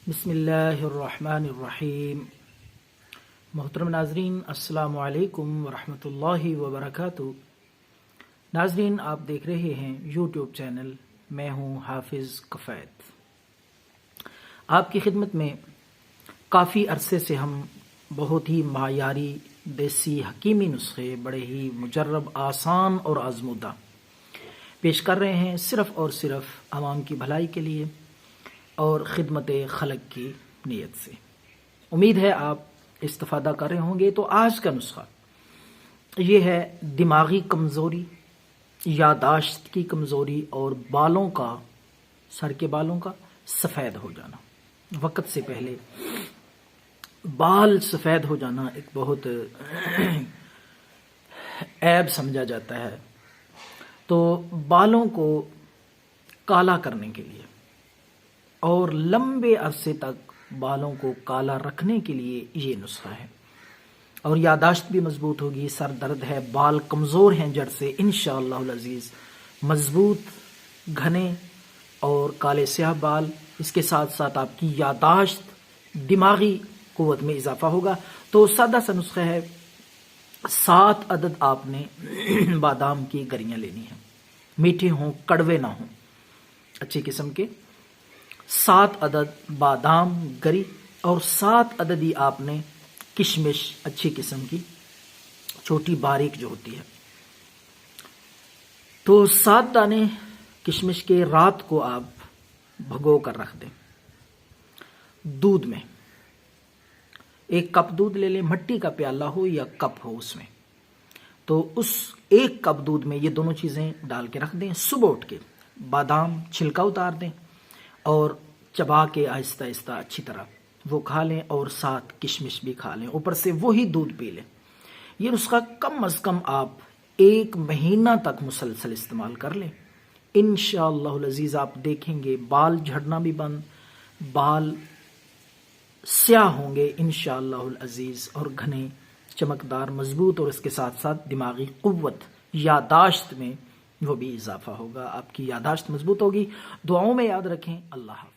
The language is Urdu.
بسم اللہ الرحمن الرحیم۔ محترم ناظرین، السلام علیکم ورحمۃ اللہ وبرکاتہ۔ ناظرین، آپ دیکھ رہے ہیں یوٹیوب چینل، میں ہوں حافظ کفایت۔ آپ کی خدمت میں کافی عرصے سے ہم بہت ہی معیاری دیسی حکیمی نسخے بڑے ہی مجرب، آسان اور آزمودہ پیش کر رہے ہیں، صرف اور صرف عوام کی بھلائی کے لیے اور خدمت خلق کی نیت سے۔ امید ہے آپ استفادہ کر رہے ہوں گے۔ تو آج کا نسخہ یہ ہے دماغی کمزوری، یادداشت کی کمزوری اور بالوں کا، سر کے بالوں کا سفید ہو جانا۔ وقت سے پہلے بال سفید ہو جانا ایک بہت عیب سمجھا جاتا ہے۔ تو بالوں کو کالا کرنے کے لیے اور لمبے عرصے تک بالوں کو کالا رکھنے کے لیے یہ نسخہ ہے، اور یادداشت بھی مضبوط ہوگی۔ سر درد ہے، بال کمزور ہیں جڑ سے، انشاءاللہ العزیز مضبوط گھنے اور کالے سیاہ بال، اس کے ساتھ ساتھ آپ کی یادداشت، دماغی قوت میں اضافہ ہوگا۔ تو سادہ سا نسخہ ہے، 7 عدد آپ نے بادام کی گریاں لینی ہیں، میٹھے ہوں، کڑوے نہ ہوں، اچھی قسم کے 7 عدد بادام گری، اور 7 عدد ہی آپ نے کشمش، اچھی قسم کی چھوٹی باریک جو ہوتی ہے۔ تو 7 دانے کشمش کے رات کو آپ بھگو کر رکھ دیں دودھ میں۔ 1 کپ دودھ لے لیں، مٹی کا پیالہ ہو یا کپ ہو، اس میں تو اس 1 کپ دودھ میں یہ دونوں چیزیں ڈال کے رکھ دیں۔ صبح اٹھ کے بادام چھلکا اتار دیں اور چبا کے آہستہ آہستہ اچھی طرح وہ کھا لیں، اور ساتھ کشمش بھی کھا لیں، اوپر سے وہی دودھ پی لیں۔ یہ نسخہ کم از کم آپ 1 مہینہ تک مسلسل استعمال کر لیں، انشاءاللہ العزیز آپ دیکھیں گے بال جھڑنا بھی بند، بال سیاہ ہوں گے انشاءاللہ العزیز، اور گھنے، چمکدار، مضبوط، اور اس کے ساتھ ساتھ دماغی قوت، یادداشت میں وہ بھی اضافہ ہوگا، آپ کی یادداشت مضبوط ہوگی۔ دعاؤں میں یاد رکھیں۔ اللہ حافظ۔